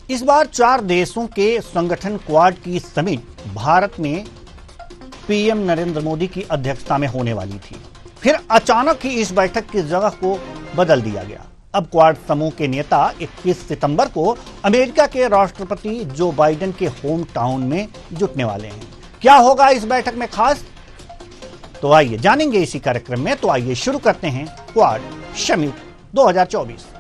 इस बार 4 देशों के संगठन क्वाड की समिट भारत में पीएम नरेंद्र मोदी की अध्यक्षता में होने वाली थी। फिर अचानक ही इस बैठक की जगह को बदल दिया गया। अब क्वाड समूह के नेता 21 सितंबर को अमेरिका के राष्ट्रपति जो बाइडेन के होम टाउन में जुटने वाले हैं। क्या होगा इस बैठक में खास, तो आइए जानेंगे इसी कार्यक्रम में। तो आइए शुरू करते हैं क्वाड समिट 2024।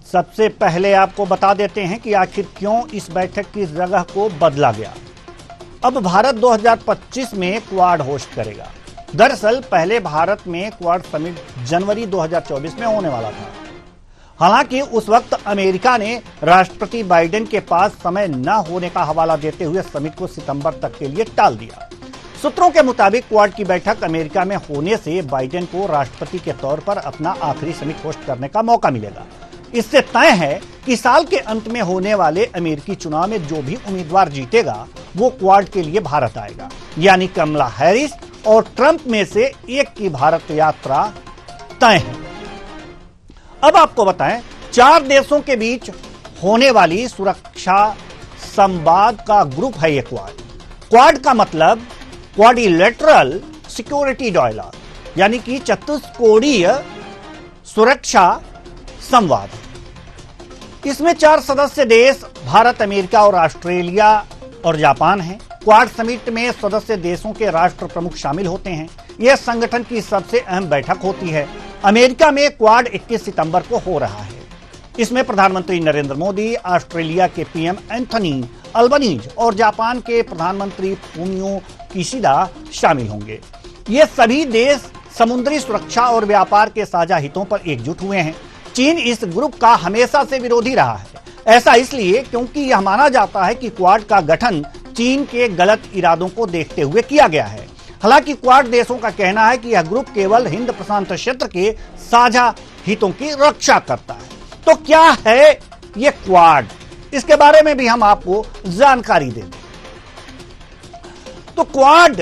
सबसे पहले आपको बता देते हैं कि आखिर क्यों इस बैठक की जगह को बदला गया। अब भारत 2025 में क्वाड होस्ट करेगा। दरअसल पहले भारत में क्वाड समिट जनवरी 2024 में होने वाला था। हालांकि उस वक्त अमेरिका ने राष्ट्रपति बाइडेन के पास समय न होने का हवाला देते हुए समिट को सितंबर तक के लिए टाल दिया। सूत्रों के मुताबिक क्वाड की बैठक अमेरिका में होने से बाइडेन को राष्ट्रपति के तौर पर अपना आखिरी समिट होस्ट करने का मौका मिलेगा। इससे तय है कि साल के अंत में होने वाले अमेरिकी चुनाव में जो भी उम्मीदवार जीतेगा वो क्वाड के लिए भारत आएगा। यानी कमला हैरिस और ट्रंप में से एक की भारत यात्रा तय है। अब आपको बताएं, 4 देशों के बीच होने वाली सुरक्षा संवाद का ग्रुप है ये क्वाड। क्वाड का मतलब क्वाड्रिलेटरल सिक्योरिटी डायलॉग, यानी कि चतुष्कोणीय सुरक्षा संवाद। इसमें 4 सदस्य देश भारत, अमेरिका और ऑस्ट्रेलिया और जापान हैं। क्वाड समिट में सदस्य देशों के राष्ट्र प्रमुख शामिल होते हैं। यह संगठन की सबसे अहम बैठक होती है। अमेरिका में क्वाड 21 सितंबर को हो रहा है। इसमें प्रधानमंत्री नरेंद्र मोदी, ऑस्ट्रेलिया के पीएम एंथनी अल्बनीज और जापान के प्रधानमंत्री फूमियो किशिदा शामिल होंगे। ये सभी देश समुद्री सुरक्षा और व्यापार के साझा हितों पर एकजुट हुए हैं। चीन इस ग्रुप का हमेशा से विरोधी रहा है। ऐसा इसलिए क्योंकि यह माना जाता है कि क्वाड का गठन चीन के गलत इरादों को देखते हुए किया गया है। हालांकि क्वाड देशों का कहना है कि यह ग्रुप केवल हिंद प्रशांत क्षेत्र के साझा हितों की रक्षा करता है। तो क्या है यह क्वाड, इसके बारे में भी हम आपको जानकारी दे दें। तो क्वाड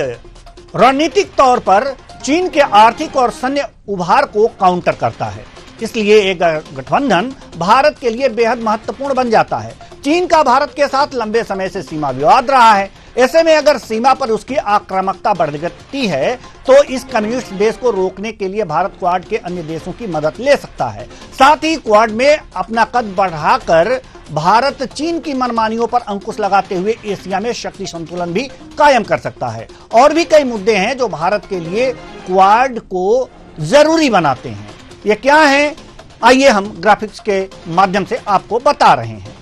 रणनीतिक तौर पर चीन के आर्थिक और सैन्य उभार को काउंटर करता है। इसलिए एक गठबंधन भारत के लिए बेहद महत्वपूर्ण बन जाता है। चीन का भारत के साथ लंबे समय से सीमा विवाद रहा है। ऐसे में अगर सीमा पर उसकी आक्रामकता बढ़ती है तो इस कम्युनिस्ट देश को रोकने के लिए भारत क्वाड के अन्य देशों की मदद ले सकता है। साथ ही क्वाड में अपना कद बढ़ाकर भारत चीन की मनमानियों पर अंकुश लगाते हुए एशिया में शक्ति संतुलन भी कायम कर सकता है। और भी कई मुद्दे हैं जो भारत के लिए क्वाड को जरूरी बनाते हैं। ये क्या है, आइए हम ग्राफिक्स के माध्यम से आपको बता रहे हैं।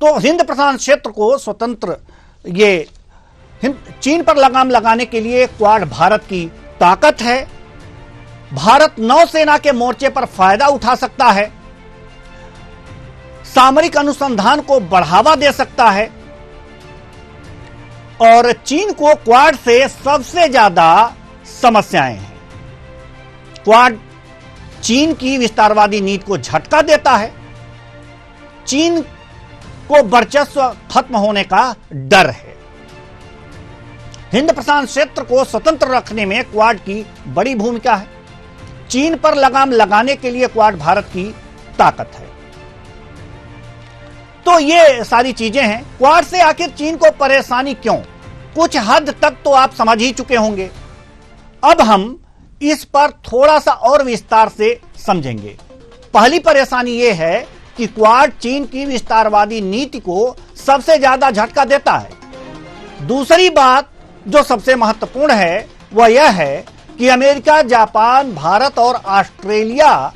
तो हिंद प्रशांत क्षेत्र को स्वतंत्र, ये चीन पर लगाम लगाने के लिए क्वाड भारत की ताकत है। भारत नौसेना के मोर्चे पर फायदा उठा सकता है, सामरिक अनुसंधान को बढ़ावा दे सकता है और चीन को क्वाड से सबसे ज्यादा समस्याएं हैं। क्वाड चीन की विस्तारवादी नीति को झटका देता है। चीन को वर्चस्व खत्म होने का डर है। हिंद प्रशांत क्षेत्र को स्वतंत्र रखने में क्वाड की बड़ी भूमिका है। चीन पर लगाम लगाने के लिए क्वाड भारत की ताकत है। तो ये सारी चीजें हैं। क्वाड से आखिर चीन को परेशानी क्यों, कुछ हद तक तो आप समझ ही चुके होंगे। अब हम इस पर थोड़ा सा और विस्तार से समझेंगे। पहली परेशानी यह है कि क्वाड चीन की विस्तारवादी नीति को सबसे ज्यादा झटका देता है। दूसरी बात जो सबसे महत्वपूर्ण है वह यह है कि अमेरिका, जापान, भारत और ऑस्ट्रेलिया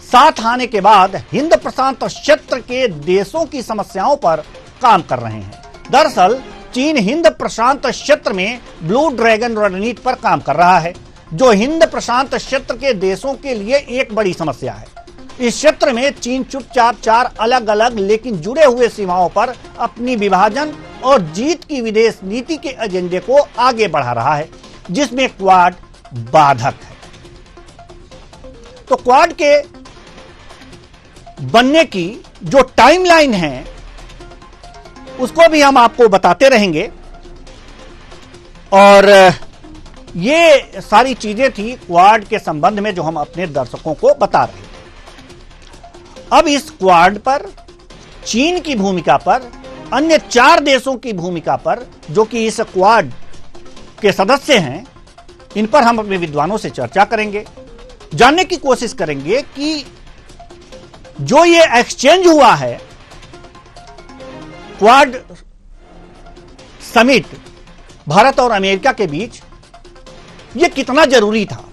साथ आने के बाद हिंद प्रशांत क्षेत्र के देशों की समस्याओं पर काम कर रहे हैं। दरअसल चीन हिंद प्रशांत क्षेत्र में ब्लू ड्रैगन रणनीति पर काम कर रहा है, जो हिंद प्रशांत क्षेत्र के देशों के लिए एक बड़ी समस्या है। इस क्षेत्र में चीन चुपचाप 4 अलग अलग लेकिन जुड़े हुए सीमाओं पर अपनी विभाजन और जीत की विदेश नीति के एजेंडे को आगे बढ़ा रहा है, जिसमें क्वाड बाधक है। तो क्वाड के बनने की जो टाइमलाइन है उसको भी हम आपको बताते रहेंगे। और ये सारी चीजें थी क्वाड के संबंध में जो हम अपने दर्शकों को बता रहे थे। अब इस क्वाड पर चीन की भूमिका पर, अन्य 4 देशों की भूमिका पर जो कि इस क्वाड के सदस्य हैं, इन पर हम अपने विद्वानों से चर्चा करेंगे, जानने की कोशिश करेंगे कि जो ये एक्सचेंज हुआ है क्वाड समिट भारत और अमेरिका के बीच, ये कितना जरूरी था।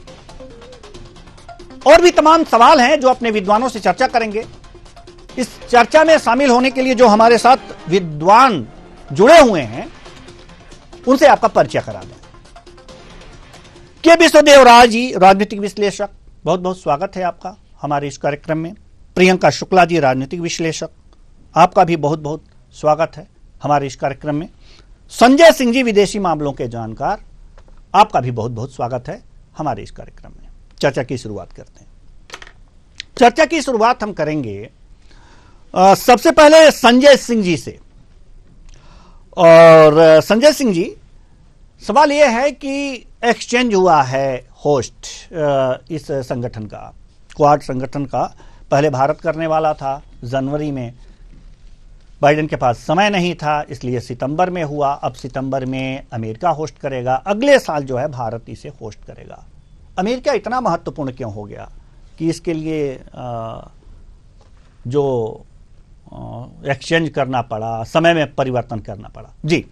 और भी तमाम सवाल हैं जो अपने विद्वानों से चर्चा करेंगे। इस चर्चा में शामिल होने के लिए जो हमारे साथ विद्वान जुड़े हुए हैं उनसे आपका परिचय करा दें। के विश्वदेव राय जी, राजनीतिक विश्लेषक, बहुत बहुत स्वागत है आपका हमारे इस कार्यक्रम में। प्रियंका शुक्ला जी, राजनीतिक विश्लेषक, आपका भी बहुत बहुत स्वागत है हमारे इस कार्यक्रम में। संजय सिंह जी, विदेशी मामलों के जानकार, आपका भी बहुत बहुत स्वागत है हमारे इस कार्यक्रम में। चर्चा की शुरुआत करते हैं। चर्चा की शुरुआत हम करेंगे सबसे पहले संजय सिंह जी से। और संजय सिंह जी, सवाल यह है कि एक्सचेंज हुआ है होस्ट इस संगठन का, क्वाड संगठन का। पहले भारत करने वाला था, जनवरी में बाइडेन के पास समय नहीं था, इसलिए सितंबर में हुआ। अब सितंबर में अमेरिका होस्ट करेगा, अगले साल जो है भारत इसे होस्ट करेगा। अमेरिका इतना महत्वपूर्ण क्यों हो गया कि इसके लिए जो एक्सचेंज करना पड़ा, समय में परिवर्तन करना पड़ा? जी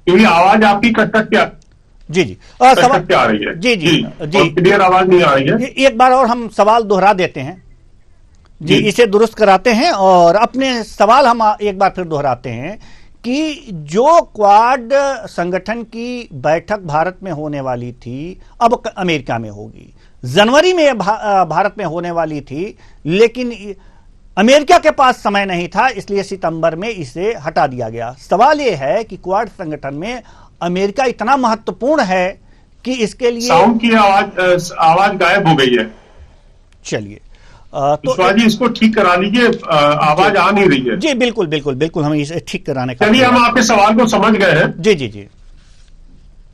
क्योंकि आवाज आपकी कट क्या? जी जी कट क्या आ रही है? जी जी जी, क्लियर आवाज नहीं आ रही है। एक बार और हम सवाल दोहरा देते हैं जी, इसे दुरुस्त कराते हैं और अपने सवाल हम एक बार फिर दोहराते हैं कि जो क्वाड संगठन की बैठक भारत में होने वाली थी, अब अमेरिका में होगी। जनवरी में भारत में होने वाली थी, लेकिन अमेरिका के पास समय नहीं था, इसलिए सितंबर में इसे हटा दिया गया। सवाल यह है कि क्वाड संगठन में अमेरिका इतना महत्वपूर्ण है कि इसके लिए साउंड की आवाज गायब हो गई है। चलिए तो जी इसको ठीक करा लीजिए, आवाज आ नहीं रही है। जी बिल्कुल बिल्कुल बिल्कुल, हम इसे ठीक कराने का। चलिए, हम आपके सवाल को समझ गए हैं। जी जी जी,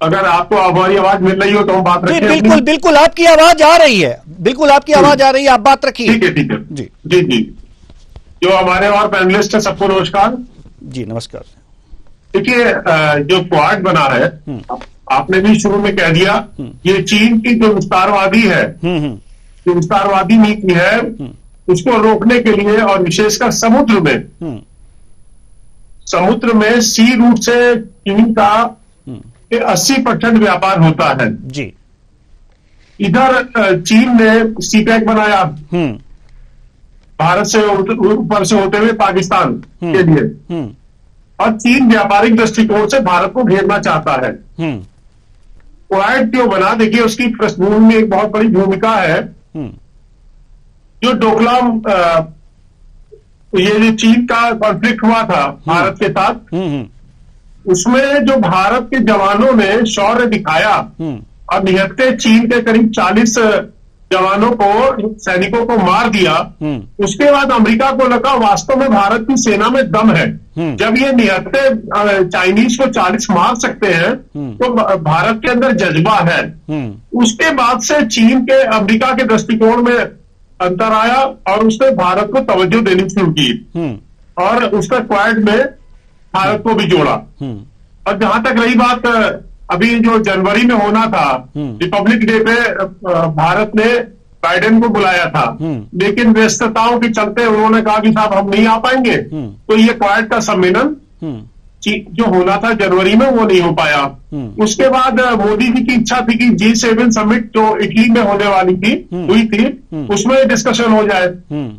अगर आपको हमारी आवाज मिल रही हो तो हम बात रखें। बिल्कुल बिल्कुल, आपकी आवाज आ रही है, बिल्कुल आपकी आवाज आ रही है, आप बात रखिए। ठीक है ठीक है जी जी जी। जो हमारे और पैनलिस्ट है, सबको नमस्कार। जी नमस्कार। देखिए, जो क्वाड बना है, आपने भी शुरू में कह दिया, ये चीन की जो विस्तारवादी है, जो विस्तारवादी नीति है, उसको रोकने के लिए, और विशेषकर समुद्र में सी रूट से चीन का 80% व्यापार होता है जी। इधर चीन ने सीपैक बनाया भारत से ऊपर से होते हुए पाकिस्तान के लिए, और चीन व्यापारिक दृष्टिकोण से भारत को घेरना चाहता है। क्वाड क्यों बना? देखिए, उसकी पृष्ठभूमि में एक बहुत बड़ी भूमिका है। जो डोकलाम, ये जो चीन का कॉन्फ्लिक्ट हुआ था भारत के साथ, उसमें जो भारत के जवानों ने शौर्य दिखाया और निहत्थे चीन के करीब 40 जवानों को, सैनिकों को मार दिया, उसके बाद अमेरिका को लगा वास्तव में भारत की सेना में दम है। जब ये निहत्थे चाइनीज को 40 मार सकते हैं तो भारत के अंदर जज्बा है। उसके बाद से चीन के, अमेरिका के दृष्टिकोण में अंतर आया और उसने भारत को तवज्जो देनी शुरू की और उसका क्वाड में भारत को भी जोड़ा। और जहां तक रही बात, अभी जो जनवरी में होना था, रिपब्लिक डे पे भारत ने बाइडेन को बुलाया था, लेकिन व्यस्तताओं के चलते उन्होंने कहा कि साहब हम नहीं आ पाएंगे, तो ये क्वाड का सम्मेलन जो होना था जनवरी में वो नहीं हो पाया। उसके बाद मोदी जी की इच्छा थी कि G7 समिट जो इटली में होने वाली थी, हुई थी, उसमें डिस्कशन हो जाए,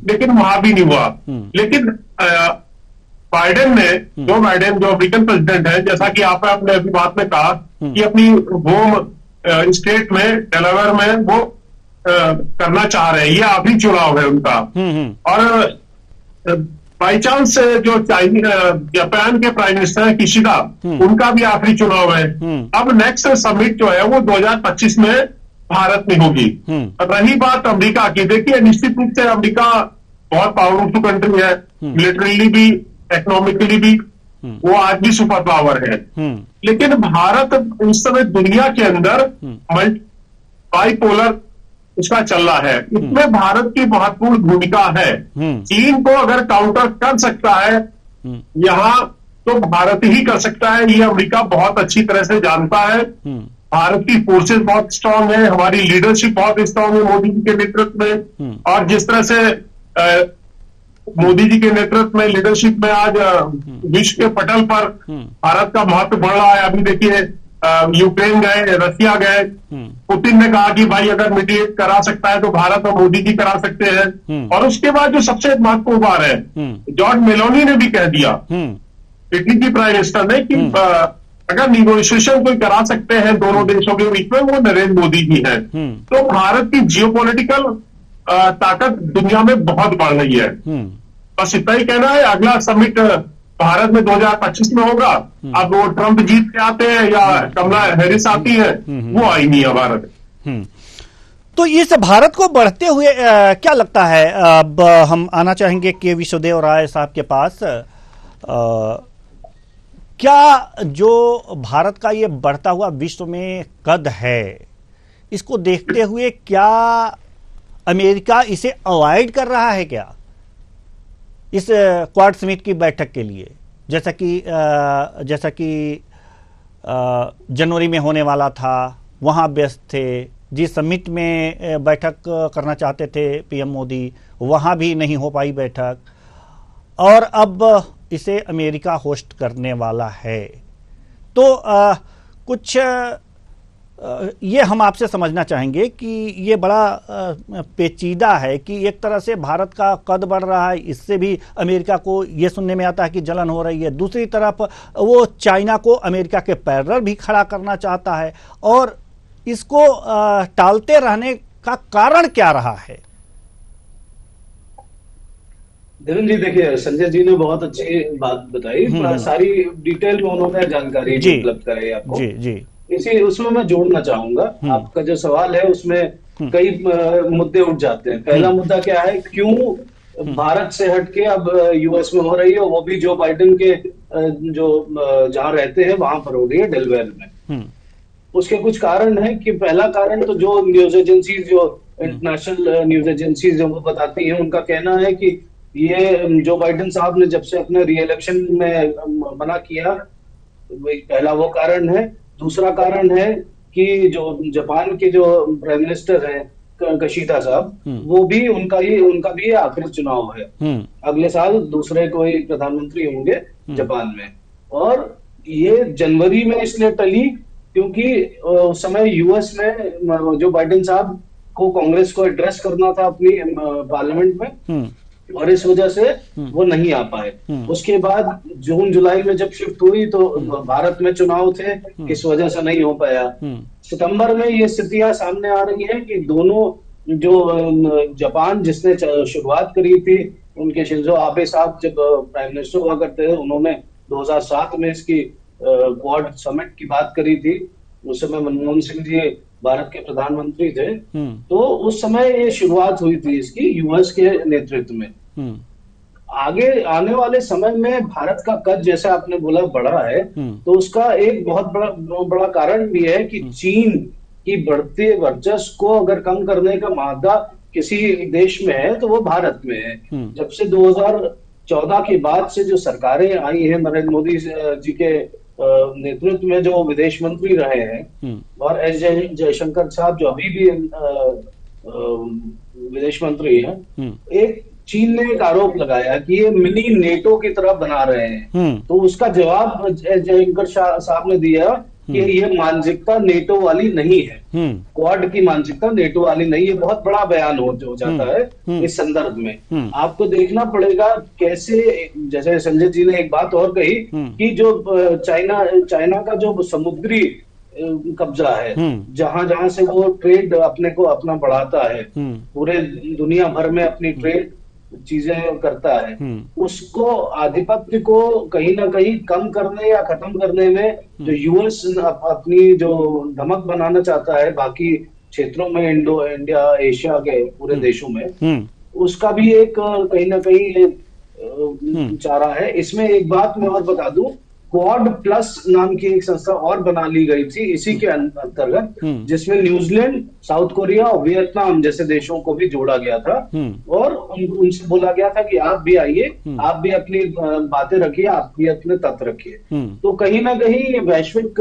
लेकिन वहां भी नहीं हुआ। लेकिन बाइडेन ने, जो अमेरिकन प्रेसिडेंट है, जैसा कि आपने अपने अभी बात में कहा कि अपनी होम स्टेट में, डेलावेयर में वो करना चाह रहे हैं, ये आखिरी चुनाव है उनका। और बाई चांस जो जापान के प्राइम मिनिस्टर है किशिदा, उनका भी आखिरी चुनाव है। अब नेक्स्ट समिट जो है वो 2025 में भारत में होगी। रही बात अमेरिका की, देखिए निश्चित रूप से अमेरिका बहुत पावरफुल कंट्री है, मिलिटरीली भी, इकोनॉमिकली भी, वो आज भी सुपर पावर है। लेकिन भारत इस समय दुनिया के अंदर बाइपोलर उसका चल रहा है, इसमें भारत की महत्वपूर्ण भूमिका है। चीन को अगर काउंटर कर सकता है यहाँ, तो भारत ही कर सकता है, ये अमेरिका बहुत अच्छी तरह से जानता है। भारत की फोर्सेस बहुत स्ट्रांग है, हमारी लीडरशिप बहुत स्ट्रांग है मोदी जी के नेतृत्व में, और जिस तरह से मोदी जी के नेतृत्व में, लीडरशिप में आज विश्व के पटल पर भारत का महत्व बढ़ रहा है। अभी देखिए यूक्रेन गए, रसिया गए, पुतिन ने कहा कि भाई अगर मीडिएट करा सकता है तो भारत और मोदी जी करा सकते हैं। और उसके बाद जो सबसे महत्वपूर्ण बात है, जॉर्ज मेलोनी ने भी कह दिया, इटली की प्राइम मिनिस्टर ने, कि अगर निगोशिएशन कोई करा सकते हैं दोनों देशों के बीच में, वो नरेंद्र मोदी जी हैं। तो भारत की जियोपॉलिटिकल ताकत दुनिया में बहुत बढ़ रही है। बस इतना ही कहना है, अगला समिट भारत में 2025 में होगा। अब वो ट्रंप जीत के आते हैं या कमला हैरिस आती है, वो आई नहीं है भारत। तो इस भारत को बढ़ते हुए क्या लगता है, अब हम आना चाहेंगे के विश्वदेव राय साहब के पास, क्या जो भारत का ये बढ़ता हुआ विश्व में कद है, इसको देखते हुए क्या अमेरिका इसे अवॉइड कर रहा है क्या इस क्वाड समिट की बैठक के लिए, जैसा कि जनवरी में होने वाला था, वहाँ व्यस्त थे, जिस समिट में बैठक करना चाहते थे पीएम मोदी, वहाँ भी नहीं हो पाई बैठक, और अब इसे अमेरिका होस्ट करने वाला है। तो कुछ ये हम आपसे समझना चाहेंगे कि ये बड़ा पेचीदा है कि एक तरह से भारत का कद बढ़ रहा है, इससे भी अमेरिका को ये सुनने में आता है कि जलन हो रही है, दूसरी तरफ वो चाइना को अमेरिका के पैरेलल भी खड़ा करना चाहता है, और इसको टालते रहने का कारण क्या रहा है? देवेंद्र जी, देखिए संजय जी ने बहुत अच्छी बात बताई, सारी डिटेल में उन्होंने जानकारी उपलब्ध कराई आपको। जी जी, इसी उसमें मैं जोड़ना चाहूंगा, आपका जो सवाल है उसमें कई मुद्दे उठ जाते हैं। पहला मुद्दा क्या है, क्यों भारत से हटके अब यूएस में हो रही है, वो भी जो बाइडेन के जो जहां रहते हैं वहां पर हो रही है, डेलवेयर में। उसके कुछ कारण है कि पहला कारण तो जो न्यूज एजेंसीज, जो इंटरनेशनल न्यूज एजेंसीज जो बताती हैं, उनका कहना है कि ये जो बाइडेन साहब ने जब से अपने री-इलेक्शन में मना किया, पहला वो कारण है। दूसरा कारण है कि जो जापान के जो प्राइम मिनिस्टर हैं कशिदा साहब, वो भी उनका भी आखिरी चुनाव है, अगले साल दूसरे कोई प्रधानमंत्री होंगे जापान में। और ये जनवरी में इसलिए टली क्योंकि उस समय यूएस में जो बाइडेन साहब को कांग्रेस को एड्रेस करना था अपनी पार्लियामेंट में, और इस वजह से वो नहीं आ पाए। उसके बाद जून जुलाई में जब शिफ्ट हुई तो भारत में चुनाव थे, इस वजह से नहीं हो पाया। सितंबर में ये स्थितियां सामने आ रही हैं कि दोनों जो जापान जिसने शुरुआत करी थी, उनके शिंजो आबे साहब जब प्राइम मिनिस्टर हुआ करते थे, उन्होंने 2007 में इसकी क्वाड समिट की बात करी थी। उस समय मनमोहन सिंह जी भारत के प्रधानमंत्री थे, तो उस समय ये शुरुआत हुई थी इसकी यूएस के नेतृत्व में। आगे आने वाले समय में भारत का कद, जैसे आपने बोला, बढ़ा है, तो उसका एक बहुत बड़ा कारण भी है कि चीन की बढ़ते वर्चस्व को अगर कम करने का मादा किसी देश में है तो वो भारत में है। जब से 2014 के बाद से जो सरकारें आई हैं नरेंद्र मोदी जी के नेतृत्व में, जो विदेश मंत्री रहे हैं, और एस जयशंकर साहब जो अभी भी विदेश मंत्री हैं, एक चीन ने एक आरोप लगाया कि ये मिनी नेटो की तरह बना रहे हैं। तो उसका जवाब जयशंकर साहब ने दिया कि ये मानसिकता नेटो वाली नहीं है, क्वाड की मानसिकता नेटो वाली नहीं है। बहुत बड़ा बयान हो जाता है इस संदर्भ में। आपको देखना पड़ेगा कैसे, जैसे संजय जी ने एक बात और कही कि जो चाइना का जो समुद्री कब्जा है, जहां जहां से वो ट्रेड अपने को अपना बढ़ाता है, पूरे दुनिया भर में अपनी ट्रेड चीजें करता है, उसको आधिपत्य को कहीं ना कहीं कम करने या खत्म करने में जो यूएस अपनी जो धमक बनाना चाहता है बाकी क्षेत्रों में, इंडिया एशिया के पूरे देशों में, उसका भी एक कहीं ना कहीं चारा है। इसमें एक बात मैं और बता दूं, क्वाड प्लस नाम की एक संस्था और बना ली गई थी इसी के अंतर्गत, जिसमें न्यूजीलैंड, साउथ कोरिया और वियतनाम जैसे देशों को भी जोड़ा गया था और उनसे बोला गया था कि आप भी आइए, आप भी अपनी बातें रखिए, आप भी अपने तथ्य रखिए। तो कहीं ना कहीं वैश्विक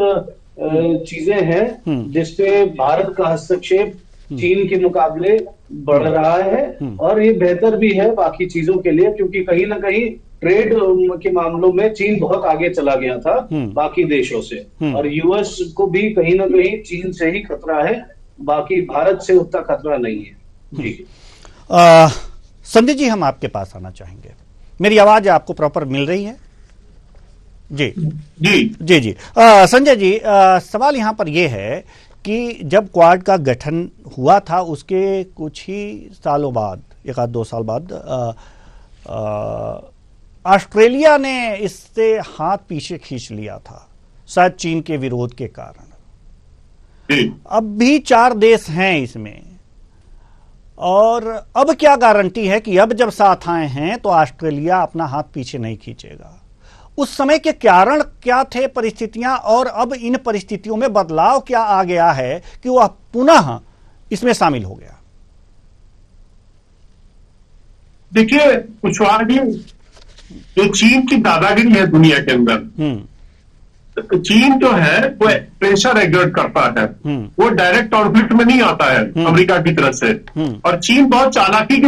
चीजें हैं जिसपे भारत का हस्तक्षेप चीन के मुकाबले बढ़ रहा है और ये बेहतर भी है बाकी चीजों के लिए, क्योंकि कहीं ना कहीं ट्रेड के मामलों में चीन बहुत आगे चला गया था बाकी देशों से, और यूएस को भी कहीं ना कहीं चीन से ही खतरा है, बाकी भारत से उतना खतरा नहीं है। जी संजय जी, हम आपके पास आना चाहेंगे। मेरी आवाज आपको प्रॉपर मिल रही है? जी जी जी जी। संजय जी, सवाल यहां पर यह है कि जब क्वाड का गठन हुआ था उसके कुछ ही सालों बाद, एक आध 2 साल बाद, ऑस्ट्रेलिया ने इससे हाथ पीछे खींच लिया था, शायद चीन के विरोध के कारण। अब भी 4 देश हैं इसमें, और अब क्या गारंटी है कि अब जब साथ आए हैं तो ऑस्ट्रेलिया अपना हाथ पीछे नहीं खींचेगा? उस समय के कारण क्या थे परिस्थितियां, और अब इन परिस्थितियों में बदलाव क्या आ गया है कि वह पुनः इसमें शामिल हो गया? देखिए कुशवाहा जी, जो चीन की दादागिरी है दुनिया के अंदर, चीन जो है वो प्रेशर एक्सर्ट करता है, वो डायरेक्ट कॉन्फ्लिक्ट में नहीं आता है अमेरिका की तरफ से, और चीन बहुत चालाकी की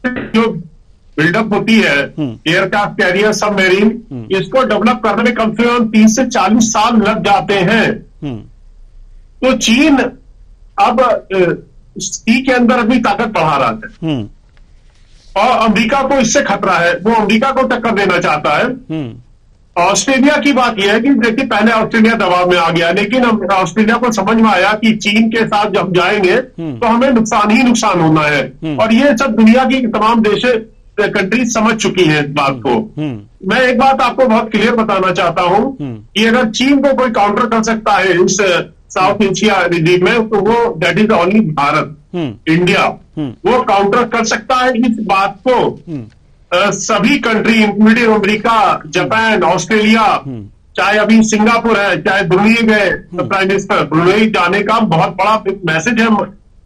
जो बिल्डअप होती है एयरक्राफ्ट कैरियर, सबमरीन, इसको डेवलप करने में कम से कम 30 से 40 साल लग जाते हैं। तो चीन अब सी के अंदर अपनी ताकत बढ़ा रहा है और अमेरिका को इससे खतरा है, वो अमेरिका को टक्कर देना चाहता है। ऑस्ट्रेलिया की बात यह है कि देखिए पहले ऑस्ट्रेलिया दबाव में आ गया, लेकिन ऑस्ट्रेलिया को समझ में आया कि चीन के साथ जब जाएंगे तो हमें नुकसान ही नुकसान होना है, और ये सब दुनिया की तमाम देश कंट्रीज समझ चुकी हैं इस बात को। मैं एक बात आपको बहुत क्लियर बताना चाहता हूं कि अगर चीन को कोई काउंटर कर सकता है इस साउथ एशिया रीजन में, तो वो that is only Bharat, India. वो काउंटर कर सकता है इस बात को। सभी country including America, Japan, Australia, चाहे अभी सिंगापुर है, चाहे ब्रुनेई गए प्राइम मिनिस्टर, ब्रुनेई जाने का बहुत बड़ा मैसेज है।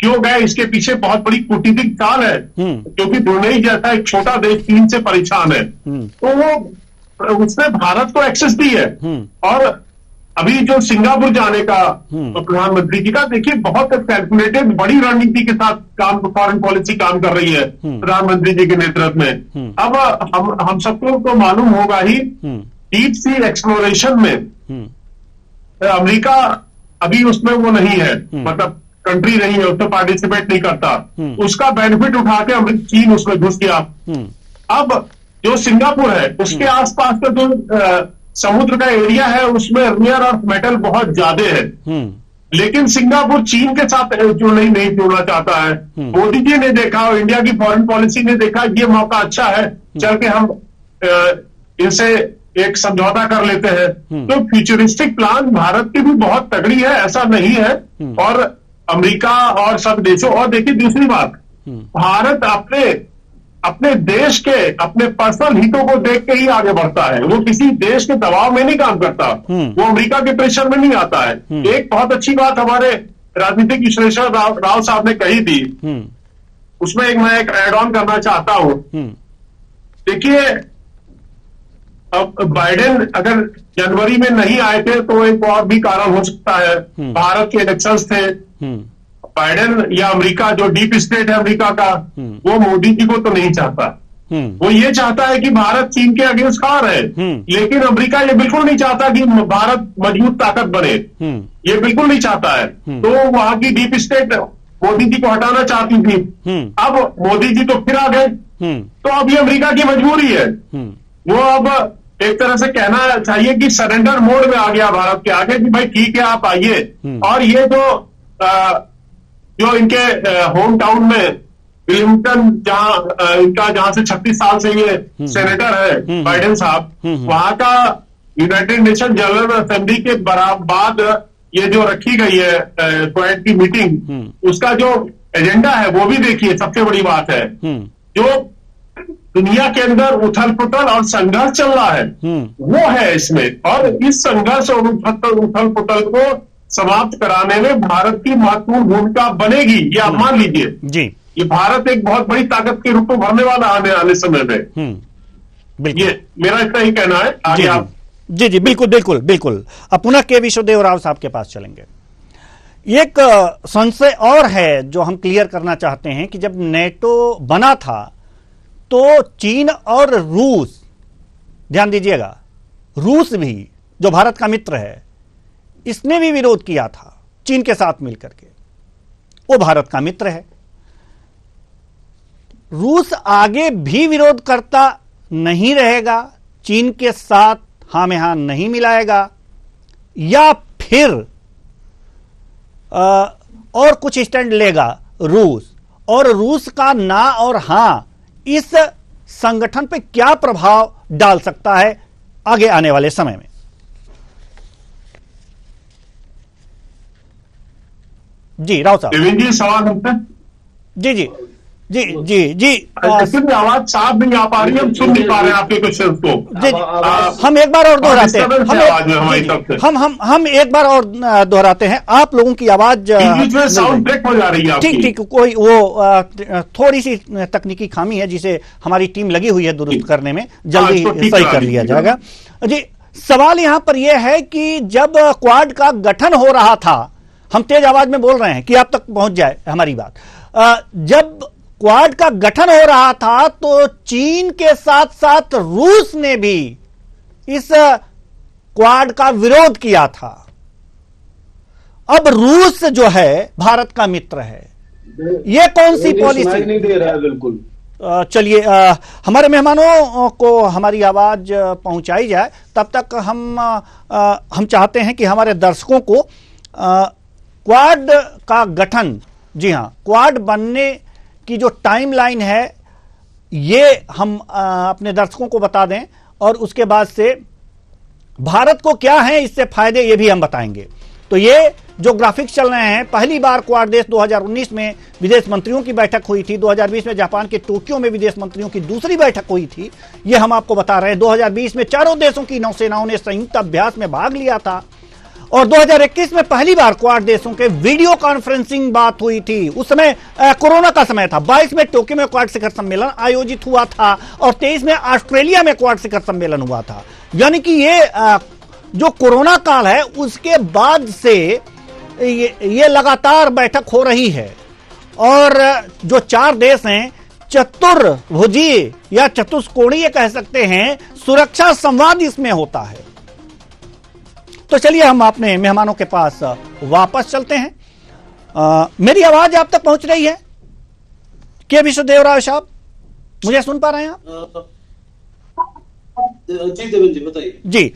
क्यों गए, इसके पीछे बहुत बड़ी कूटनीतिक चाल है, क्योंकि ब्रुनेई जैसा एक छोटा देश चीन से परेशान है, तो वो उसने भारत को एक्सेस दी है। और अभी जो सिंगापुर जाने का प्रधानमंत्री जी का, देखिए बहुत कैलकुलेटेड बड़ी रणनीति के साथ काम, फॉरेन पॉलिसी काम कर रही है प्रधानमंत्री जी के नेतृत्व में। अब हम सबको तो मालूम होगा ही, डीप सी एक्सप्लोरेशन में अमेरिका अभी उसमें वो नहीं है, मतलब कंट्री नहीं है, उसमें पार्टिसिपेट नहीं करता। उसका बेनिफिट उठा के चीन उसमें घुस गया। अब जो सिंगापुर है उसके आसपास का जो समुद्र का एरिया है उसमें रेयर अर्थ मेटल बहुत ज्यादा है, लेकिन सिंगापुर चीन के साथ जो नहीं जोड़ना चाहता है। मोदी जी ने देखा और इंडिया की फॉरेन पॉलिसी ने देखा ये मौका अच्छा है, चल के हम इनसे एक समझौता कर लेते हैं। तो फ्यूचरिस्टिक प्लान भारत की भी बहुत तगड़ी है, ऐसा नहीं है, और अमेरिका और सब देशों। और देखिए दूसरी बात, भारत अपने देश के अपने पर्सनल हितों को देख के ही आगे बढ़ता है, वो किसी देश के दबाव में नहीं काम करता, वो अमेरिका के प्रेशर में नहीं आता है। एक बहुत अच्छी बात हमारे राजनीतिक विश्लेषक राव साहब ने कही थी, उसमें मैं एक एड ऑन करना चाहता हूं। देखिए अब बाइडेन अगर जनवरी में नहीं आए थे तो एक और भी कारण हो सकता है, भारत के इलेक्शंस थे। बाइडेन या अमेरिका, जो डीप स्टेट है अमेरिका का, वो मोदी जी को तो नहीं चाहता। वो ये चाहता है कि भारत चीन के अगेंस्ट खड़ा रहे, लेकिन अमेरिका ये बिल्कुल नहीं चाहता कि भारत मजबूत ताकत बने, ये बिल्कुल नहीं चाहता है। तो वहां की डीप स्टेट मोदी जी को हटाना चाहती थी। अब मोदी जी तो फिर आ गए, तो अब ये अमेरिका की मजबूरी है। वो अब एक तरह से कहना चाहिए कि सरेंडर मोड में आ गया भारत के आगे कि भाई ठीक है आप आइए। और ये जो इनके होम टाउन में विलिंगटन, जहां से 36 साल से ये सेनेटर है बाइडेन साहब, वहां का यूनाइटेड नेशन जनरल असेंबली के बाद ये जो रखी गई है क्वाड की मीटिंग, उसका जो एजेंडा है वो भी देखिए, सबसे बड़ी बात है जो दुनिया के अंदर उथल पुथल और संघर्ष चल रहा है वो है इसमें, और इस संघर्ष और उथल पुथल को समाप्त कराने में भारत की महत्वपूर्ण भूमिका बनेगी, ये आप मान लीजिए जी। ये भारत एक बहुत बड़ी ताकत के रूप में भरने वाला आने वाले समय में। ये मेरा इतना ही कहना है। आगे आप जी जी बिल्कुल बिल्कुल बिल्कुल। अब पुनः के विश्वदेव राव साहब के पास चलेंगे। एक संशय और है जो हम क्लियर करना चाहते हैं कि जब नेटो बना था तो चीन और रूस, ध्यान दीजिएगा, रूस भी जो भारत का मित्र है इसने भी विरोध किया था चीन के साथ मिलकर के। वो भारत का मित्र है। रूस आगे भी विरोध करता नहीं रहेगा, चीन के साथ हां में हां नहीं मिलाएगा, या फिर और कुछ स्टैंड लेगा रूस, और रूस का ना और हां इस संगठन पे क्या प्रभाव डाल सकता है आगे आने वाले समय में? जी राव साहब। देवेंद्र जी सवाल हमसे। जी जी जी जी जी आवाज साफ नहीं आ पा रही है, हम सुन नहीं पा रहे हैं आपके क्वेश्चन को। जी हम एक बार और दोहराते हैं, हम एक बार और दोहराते हैं, आप लोगों की आवाज साउंड ब्रेक हो जा रही है। ठीक ठीक, कोई वो थोड़ी सी तकनीकी खामी है जिसे हमारी टीम लगी हुई है दुरुस्त करने में, जल्दी सही कर लिया जाएगा। जी सवाल यहां पर यह है कि जब क्वाड का गठन हो रहा था, हम तेज आवाज में बोल रहे हैं कि आप तक पहुंच जाए हमारी बात, जब क्वाड का गठन हो रहा था तो चीन के साथ साथ रूस ने भी इस क्वाड का विरोध किया था। अब रूस जो है भारत का मित्र है, ये कौन सी पॉलिसी नहीं दे रहा है? बिल्कुल। चलिए हमारे मेहमानों को हमारी आवाज पहुंचाई जाए, तब तक हम चाहते हैं कि हमारे दर्शकों को क्वाड का गठन, जी हां, क्वाड बनने की जो टाइमलाइन है ये हम अपने दर्शकों को बता दें, और उसके बाद से भारत को क्या है इससे फायदे ये भी हम बताएंगे। तो ये जो ग्राफिक्स चल रहे हैं, पहली बार क्वाड देश 2019 में विदेश मंत्रियों की बैठक हुई थी, 2020 में जापान के टोक्यो में विदेश मंत्रियों की दूसरी बैठक हुई थी, ये हम आपको बता रहे हैं। 2020 में चारों देशों की नौसेनाओं ने संयुक्त अभ्यास में भाग लिया था, और 2021 में पहली बार क्वाड देशों के वीडियो कॉन्फ्रेंसिंग बात हुई थी। उस समय कोरोना का समय था। 22 में टोक्यो में क्वाड शिखर सम्मेलन आयोजित हुआ था, और 23 में ऑस्ट्रेलिया में क्वाड शिखर सम्मेलन हुआ था। यानी कि ये जो कोरोना काल है उसके बाद से ये लगातार बैठक हो रही है, और जो चार देश हैं चतुर्भुजीय या चतुष्कोणीय कह सकते हैं, सुरक्षा संवाद इसमें होता है। तो चलिए हम अपने मेहमानों के पास वापस चलते हैं। मेरी आवाज आप तक पहुंच रही है? के विश्वदेव राव साहब, मुझे सुन पा रहे हैं आप? जी देवेंद्र जी बताइए। जी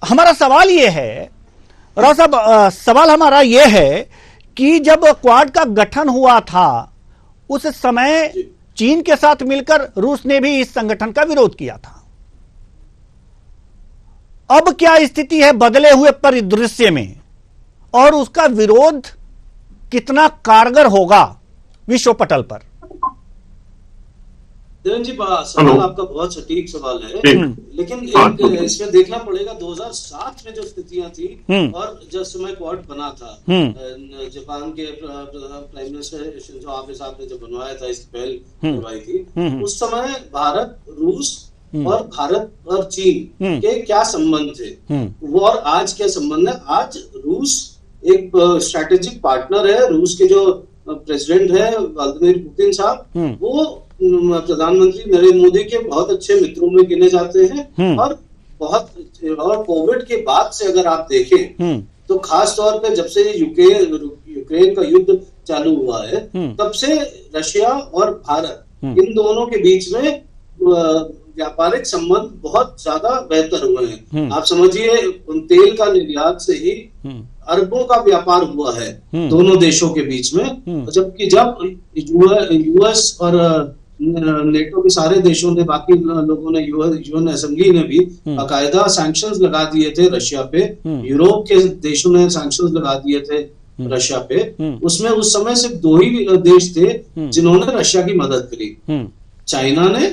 हमारा सवाल ये है, राव साहब, सवाल हमारा ये है कि जब क्वाड का गठन हुआ था उस समय चीन के साथ मिलकर रूस ने भी इस संगठन का विरोध किया था। अब क्या स्थिति है बदले हुए परिदृश्य में, और उसका विरोध कितना कारगर होगा विश्व पटल पर? देवेंद्र जी सवाल आपका बहुत सटीक सवाल है, लेकिन एक इसमें देखना पड़ेगा 2007 में जो स्थितियां थी और जिस समय क्वाड बना था, जापान के प्राइम मिनिस्टर शिंजो आबे साहब ने जो बनवाया था, इस पहल करवाई थी, उस समय भारत, रूस और भारत और चीन के क्या संबंध थे, वो और आज क्या संबंध है? आज रूस एक स्ट्रेटेजिक पार्टनर है। रूस के जो प्रेसिडेंट है व्लादिमीर पुतिन साहब, वो प्रधानमंत्री नरेंद्र मोदी के बहुत अच्छे मित्रों में गिने जाते हैं, और कोविड के बाद से अगर आप देखें तो खास तौर पे जब से यूक्रेन का युद्ध चालू हुआ है, तब से रशिया और भारत, इन दोनों के बीच में व्यापारिक संबंध बहुत ज्यादा बेहतर हुए हैं। आप समझिए तेल का निर्यात से ही अरबों का व्यापार हुआ है दोनों देशों के बीच में, जबकि जब यूएस और नेटो के सारे देशों ने, बाकी लोगों ने, यूएन असेंबली ने भी बाकायदा सैंक्शंस लगा दिए थे रशिया पे। यूरोप के देशों ने सैंक्शंस लगा दिए थे रशिया पे। उसमें उस समय सिर्फ 2 ही देश थे जिन्होंने रशिया की मदद करी। चाइना ने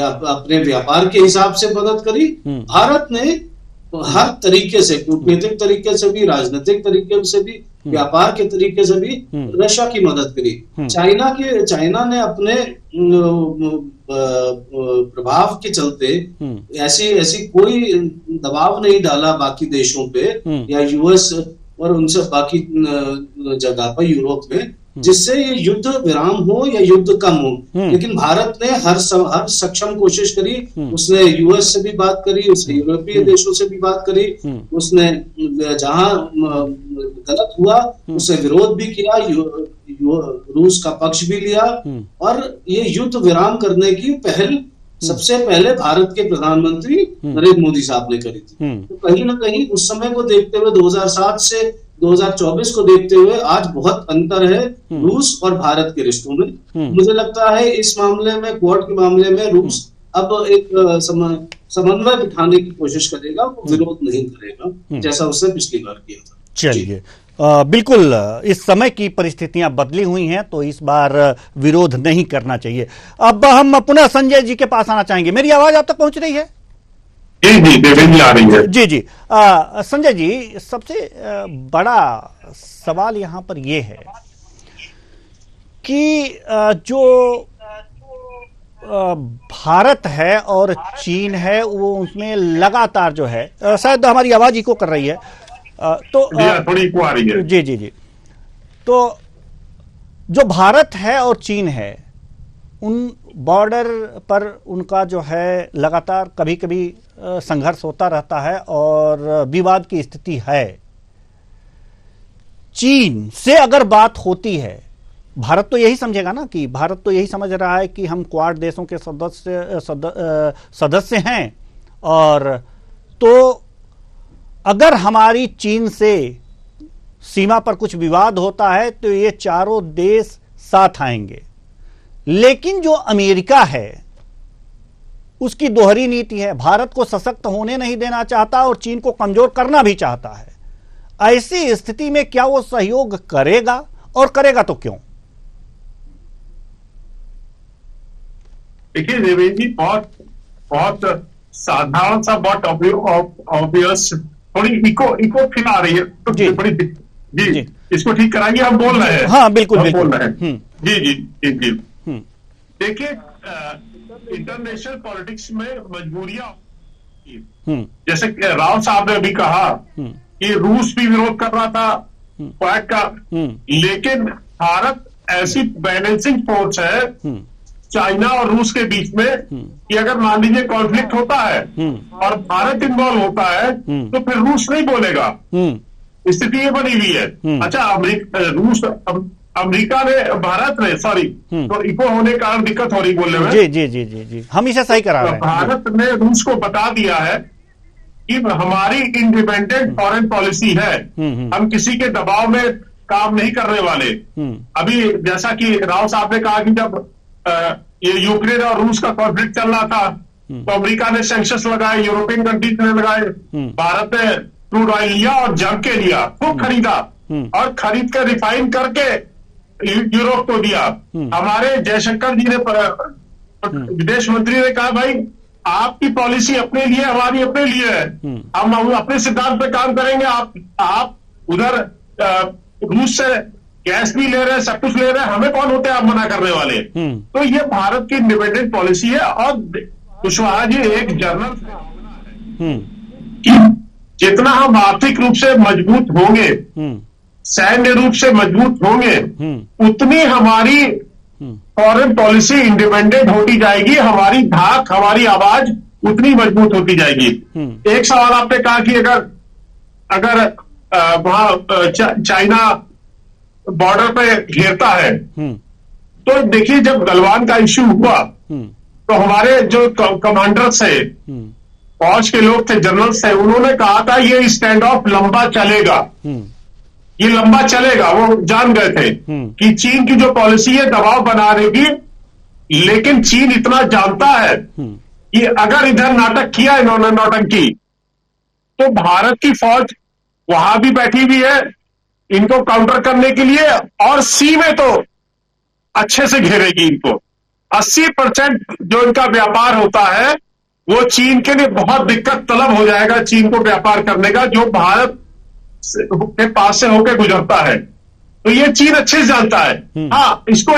अपने व्यापार के हिसाब से मदद करी, भारत ने हर तरीके से, कूटनीतिक तरीके से भी, राजनीतिक तरीके से भी, व्यापार के तरीके से भी रशिया की मदद करी। चाइना ने अपने प्रभाव के चलते ऐसी कोई दबाव नहीं डाला बाकी देशों पे या यूएस और उनसे बाकी जगह पर यूरोप में, जिससे ये युद्ध विराम हो या युद्ध कम हो। लेकिन भारत ने हर सक्षम कोशिश करी। उसने यूएस से भी बात करी, उसने यूरोपीय देशों से भी बात करी, उसने जहां गलत हुआ उससे विरोध भी किया, रूस का पक्ष भी लिया, और ये युद्ध विराम करने की पहल सबसे पहले भारत के प्रधानमंत्री नरेंद्र मोदी साहब ने करी थी। तो कहीं ना कहीं उस समय को देखते हुए, 2007 से 2024 को देखते हुए आज बहुत अंतर है रूस और भारत के रिश्तों में। मुझे लगता है इस मामले में, क्वाड के मामले में, रूस अब एक समन्वय बिठाने की कोशिश करेगा, वो विरोध नहीं करेगा जैसा उसने पिछली बार किया था। चलिए, बिल्कुल इस समय की परिस्थितियां बदली हुई हैं, तो इस बार विरोध नहीं करना चाहिए। अब हम पुनः संजय जी के पास आना चाहेंगे। मेरी आवाज आप तक पहुंच रही है? जी देवेंद्र आ रही है। जी। संजय जी, सबसे बड़ा सवाल यहां पर यह है कि जो भारत है और चीन है, वो उसमें लगातार जो है, शायद हमारी आवाज इको कर रही है, तो थोड़ी इको आ रही है। जी। तो जो भारत है और चीन है, उन बॉर्डर पर उनका जो है लगातार कभी कभी संघर्ष होता रहता है और विवाद की स्थिति है। चीन से अगर बात होती है, भारत तो यही समझेगा ना, कि भारत तो यही समझ रहा है कि हम क्वाड देशों के सदस्य हैं, और तो अगर हमारी चीन से सीमा पर कुछ विवाद होता है तो ये चारों देश साथ आएंगे। लेकिन जो अमेरिका है, उसकी दोहरी नीति है, भारत को सशक्त होने नहीं देना चाहता और चीन को कमजोर करना भी चाहता है। ऐसी स्थिति में क्या वो सहयोग करेगा, और करेगा तो क्यों? देखिए देवेंद्र जी, बहुत साधारण सा, बहुत ऑब्वियस, थोड़ी इको फिर आ रही है, तो बड़ी जी, इसको ठीक कराइए, हम बोल रहे हैं। हाँ बिल्कुल बोल रहे हैं। जी। देखिए, इंटरनेशनल पॉलिटिक्स में मजबूरियां, जैसे राव साहब ने भी कहा कि रूस भी विरोध कर रहा था क्वाड का, लेकिन भारत ऐसी बैलेंसिंग फोर्स है चाइना और रूस के बीच में कि अगर मान लीजिए कॉन्फ्लिक्ट होता है और भारत इन्वॉल्व होता है तो फिर रूस नहीं बोलेगा। स्थिति ये बनी हुई है। अच्छा, अमेरिका ने, भारत ने, सॉरी, तो इको होने के कारण दिक्कत हो रही बोलने में। जी, हम इसे सही करा रहे हैं। भारत ने रूस को बता दिया है कि हमारी इंडिपेंडेंट फॉरेन पॉलिसी है, हम किसी के दबाव में काम नहीं करने वाले। अभी जैसा कि राव साहब ने कहा कि जब ये यूक्रेन और रूस का कॉन्फ्लिक्ट चल रहा था तो अमेरिका ने सैंक्शंस लगाए, यूरोपियन कंट्रीज ने लगाए, भारत ने क्रूड ऑयल लिया और जम के लिया, खूब खरीदा, और खरीद कर रिफाइन करके यूरोप को दिया। हमारे जयशंकर जी ने, विदेश मंत्री ने कहा, भाई आपकी पॉलिसी अपने लिए, हमारी अपने लिए है, हम अपने सिद्धांत पे काम करेंगे, आप उधर रूस से गैस भी ले रहे हैं, सब कुछ ले रहे हैं, हमें कौन होते हैं आप मना करने वाले। तो ये भारत की इंडिपेंडेंट पॉलिसी है। और कुशवाहा जी एक जर्नल कि जितना हम आर्थिक रूप से मजबूत होंगे, सैन्य रूप से मजबूत होंगे, उतनी हमारी फॉरेन पॉलिसी इंडिपेंडेंट होती जाएगी, हमारी धाक, हमारी आवाज उतनी मजबूत होती जाएगी। एक सवाल आपने कहा कि अगर वहां चाइना बॉर्डर पे घेरता है, तो देखिए जब गलवान का इश्यू हुआ तो हमारे जो कमांडर्स थे, फौज के लोग थे, जनरल्स थे, उन्होंने कहा था ये स्टैंड ऑफ लंबा चलेगा, ये लंबा चलेगा। वो जान गए थे कि चीन की जो पॉलिसी है दबाव बना देगी लेकिन चीन इतना जानता है कि अगर इधर नाटक किया इन्होंने नौटंकी, तो भारत की फौज वहां भी बैठी हुई है इनको काउंटर करने के लिए, और सी में तो अच्छे से घेरेगी इनको। 80% जो इनका व्यापार होता है वो चीन के लिए बहुत दिक्कत तलब हो जाएगा, चीन को व्यापार करने का, जो भारत के पास से होकर गुजरता है। तो ये चीन अच्छे से जानता है। हाँ, इसको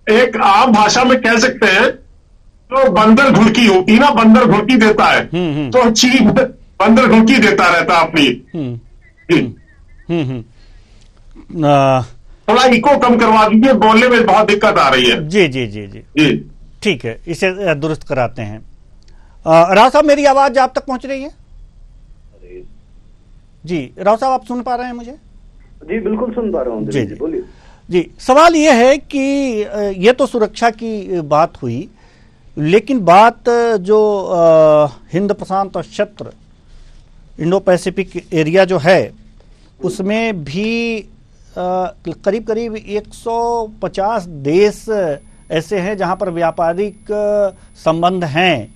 एक आम भाषा में कह सकते हैं, तो बंदर घुड़की होती ना, बंदर घुड़की देता है, तो चीन बंदर घुड़की देता रहता अपनी। थोड़ा इको कम करवा दीजिए, बोलने में बहुत दिक्कत आ रही है। जी जी जी जी जी, ठीक है, इसे दुरुस्त कराते हैं। राव साहब, मेरी आवाज आप तक पहुंच रही है? जी राव साहब, आप सुन पा रहे हैं मुझे? जी बिल्कुल सुन पा रहा हूँ। जी बोलिए। जी, सवाल यह है कि ये तो सुरक्षा की बात हुई, लेकिन बात जो हिंद प्रशांत क्षेत्र, इंडो पैसिफिक एरिया जो है, उसमें भी करीब करीब 150 देश ऐसे हैं जहां पर व्यापारिक संबंध हैं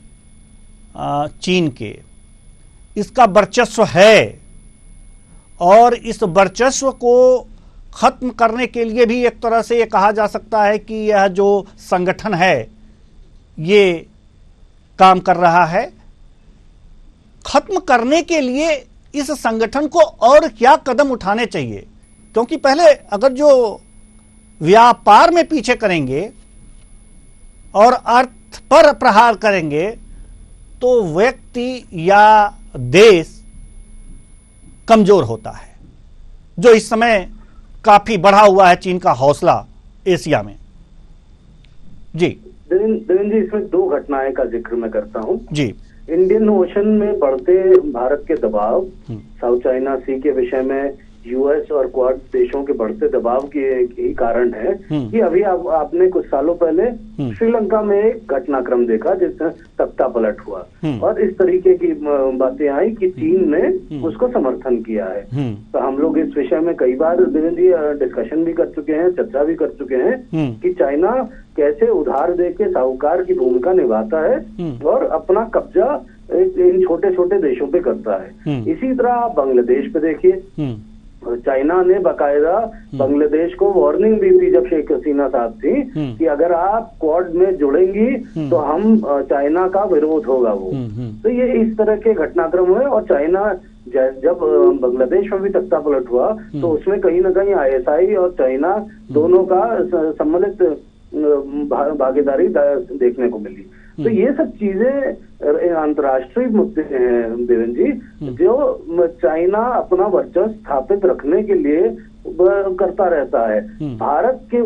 चीन के। इसका वर्चस्व है, और इस वर्चस्व को खत्म करने के लिए भी एक तरह से ये कहा जा सकता है कि यह जो संगठन है ये काम कर रहा है। खत्म करने के लिए इस संगठन को और क्या कदम उठाने चाहिए? क्योंकि पहले अगर जो व्यापार में पीछे करेंगे और अर्थ पर प्रहार करेंगे, तो व्यक्ति या देश कमजोर होता है, जो इस समय काफी बढ़ा हुआ है चीन का हौसला एशिया में। जी देवेंद्र जी, इसमें दो घटनाएं का जिक्र मैं करता हूं। जी, इंडियन ओशन में बढ़ते भारत के दबाव, साउथ चाइना सी के विषय में यूएस और क्वाड देशों के बढ़ते दबाव की ही कारण है कि अभी आपने कुछ सालों पहले श्रीलंका में एक घटनाक्रम देखा जिसमें तख्ता पलट हुआ, और इस तरीके की बातें आई कि चीन ने उसको समर्थन किया है। तो हम लोग इस विषय में कई बार देवेंद्र जी डिस्कशन भी कर चुके हैं, चर्चा भी कर चुके हैं कि चाइना कैसे उधार देके साहूकार की भूमिका निभाता है और अपना कब्जा इन छोटे छोटे देशों पे करता है। इसी तरह आप बांग्लादेश पे देखिए, चाइना ने बाकायदा बांग्लादेश को वार्निंग दी थी जब शेख हसीना साहब थी कि अगर आप क्वाड में जुड़ेंगी तो हम चाइना का विरोध होगा वो। तो ये इस तरह के घटनाक्रम हुए, और चाइना जब बांग्लादेश में भी तख्ता पलट हुआ तो उसमें कहीं ना कहीं आईएसआई और चाइना दोनों का सम्मिलित भागीदारी देखने को मिली। तो ये सब चीजें अंतर्राष्ट्रीय मुद्दे हैं देवेंद्र जी, जो चाइना अपना वर्चस्व स्थापित रखने के लिए करता रहता है। भारत के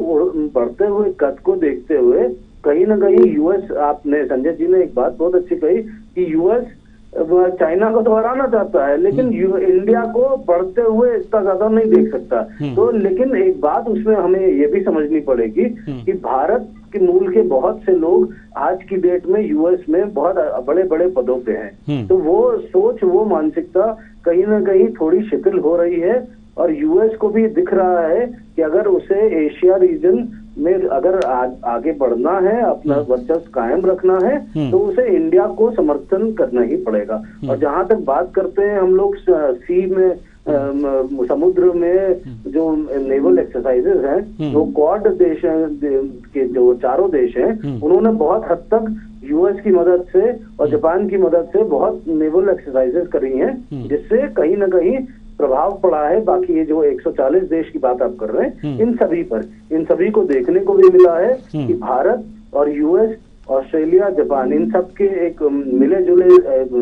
बढ़ते हुए कद को देखते हुए कहीं ना कहीं यूएस, आपने संजय जी ने एक बात बहुत अच्छी कही कि यूएस चाइना को दोहराना चाहता है, लेकिन इंडिया को बढ़ते हुए इतना ज्यादा नहीं देख सकता। तो लेकिन एक बात उसमें हमें ये भी समझनी पड़ेगी कि भारत के मूल के बहुत से लोग आज की डेट में यूएस में बहुत बड़े बड़े पदों पे हैं। तो वो सोच, वो मानसिकता कहीं ना कहीं थोड़ी शिथिल हो रही है, और यूएस को भी दिख रहा है कि अगर उसे एशिया रीजन में अगर आगे बढ़ना है, अपना वर्चस्व कायम रखना है, तो उसे इंडिया को समर्थन करना ही पड़ेगा। और जहां तक बात करते हैं हम लोग सी में, समुद्र में जो नेवल एक्सरसाइजेज हैं, वो क्वाड देश के जो चारों देश हैं, उन्होंने बहुत हद तक यूएस की मदद से और जापान की मदद से बहुत नेवल एक्सरसाइजेज करी हैं, जिससे कहीं ना कहीं प्रभाव पड़ा है। बाकी ये जो 140 देश की बात आप कर रहे हैं, इन सभी पर, इन सभी को देखने को भी मिला है कि भारत और यूएस, ऑस्ट्रेलिया, जापान, इन सब के एक मिले जुले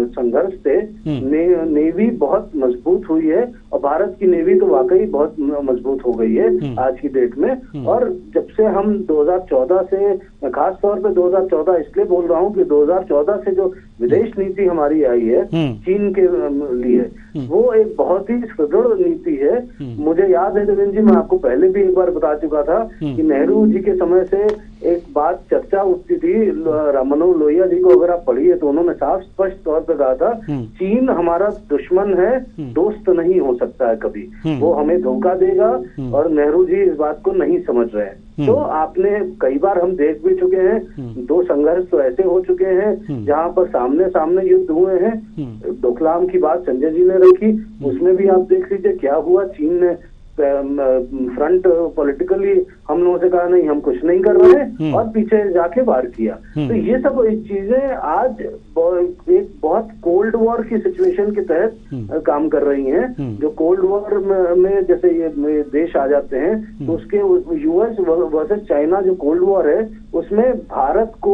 संघर्ष से नेवी बहुत मजबूत हुई है, और भारत की नेवी तो वाकई बहुत मजबूत हो गई है आज की डेट में। और जब से हम 2014 से, मैं खास तौर पे 2014 इसलिए बोल रहा हूँ कि 2014 से जो विदेश नीति हमारी आई है चीन के लिए, वो एक बहुत ही सुदृढ़ नीति है। मुझे याद है देवेंद्र जी, मैं आपको पहले भी एक बार बता चुका था कि नेहरू जी के समय से एक बात चर्चा उठती थी, मनोज लोहिया जी को अगर आप पढ़िए तो उन्होंने साफ स्पष्ट तौर पर कहा था, चीन हमारा दुश्मन है, दोस्त नहीं हो सकता है कभी, वो हमें धोखा देगा, और नेहरू जी इस बात को नहीं समझ रहे हैं। तो आपने कई बार हम देख भी चुके हैं, 2 संघर्ष तो ऐसे हो चुके हैं जहां पर सामने सामने युद्ध हुए हैं। डोकलाम की बात संजय जी ने रखी, उसमें भी आप देख लीजिए क्या हुआ, चीन ने फ्रंट पॉलिटिकली हम लोगों से कहा नहीं हम कुछ नहीं कर रहे और पीछे जाके वार किया। तो ये सब चीजें आज एक बहुत कोल्ड वॉर की सिचुएशन के तहत काम कर रही हैं। जो कोल्ड वॉर में जैसे ये देश आ जाते हैं तो उसके यूएस वर्सेस चाइना जो कोल्ड वॉर है उसमें भारत को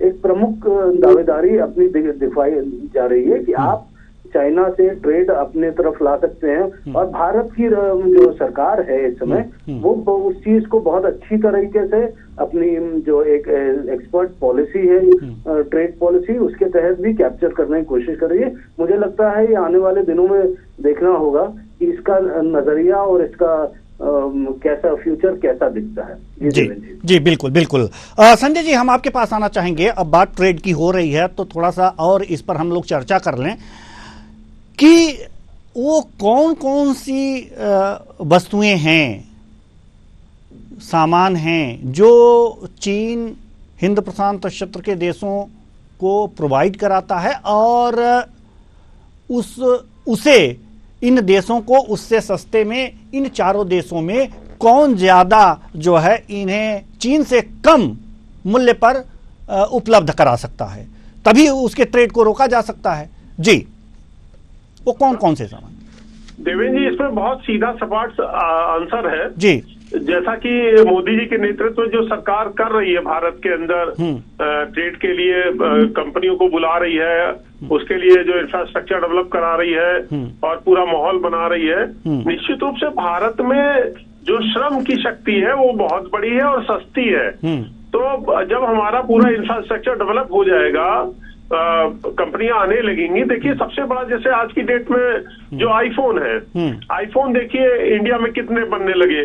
एक प्रमुख दावेदारी अपनी दिखाई जा रही है कि आप चाइना से ट्रेड अपने तरफ ला सकते हैं, और भारत की जो सरकार है इस समय वो उस चीज को बहुत अच्छी तरीके से अपनी जो एक एक्सपर्ट पॉलिसी है, ट्रेड पॉलिसी, उसके तहत भी कैप्चर करने की कोशिश कर रही है। मुझे लगता है ये आने वाले दिनों में देखना होगा कि इसका नजरिया और इसका कैसा फ्यूचर कैसा दिखता है। जी बिल्कुल बिल्कुल। संजय जी, हम आपके पास आना चाहेंगे। अब बात ट्रेड की हो रही है तो थोड़ा सा और इस पर हम लोग चर्चा कर लें कि वो कौन कौन सी वस्तुएं हैं, सामान हैं जो चीन हिंद प्रशांत क्षेत्र के देशों को प्रोवाइड कराता है और उसे इन देशों को उससे सस्ते में इन चारों देशों में कौन ज्यादा जो है इन्हें चीन से कम मूल्य पर उपलब्ध करा सकता है, तभी उसके ट्रेड को रोका जा सकता है। जी, वो कौन कौन से सामान? देवेंद्र जी, इसमें बहुत सीधा सपाट आंसर है जी। जैसा कि मोदी जी के नेतृत्व में जो सरकार कर रही है भारत के अंदर ट्रेड के लिए कंपनियों को बुला रही है, उसके लिए जो इंफ्रास्ट्रक्चर डेवलप करा रही है और पूरा माहौल बना रही है, निश्चित रूप से भारत में जो श्रम की शक्ति है वो बहुत बड़ी है और सस्ती है। तो जब हमारा पूरा इंफ्रास्ट्रक्चर डेवलप हो जाएगा, कंपनियां आने लगेंगी। देखिए सबसे बड़ा जैसे आज की डेट में जो आईफोन है, आईफोन देखिए इंडिया में कितने बनने लगे।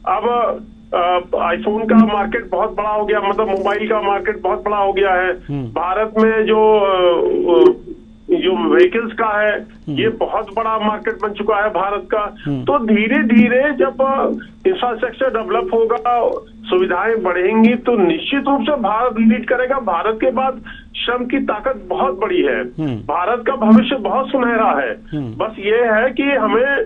अब आईफोन का मार्केट बहुत बड़ा हो गया, मतलब मोबाइल का मार्केट बहुत बड़ा हो गया है। भारत में जो व्हीकल्स का है ये बहुत बड़ा मार्केट बन चुका है भारत का। तो धीरे धीरे जब इंफ्रास्ट्रक्चर डेवलप होगा, सुविधाएं बढ़ेंगी, तो निश्चित रूप से भारत लीड करेगा। भारत के बाद श्रम की ताकत बहुत बड़ी है, भारत का भविष्य बहुत सुनहरा है। बस ये है कि हमें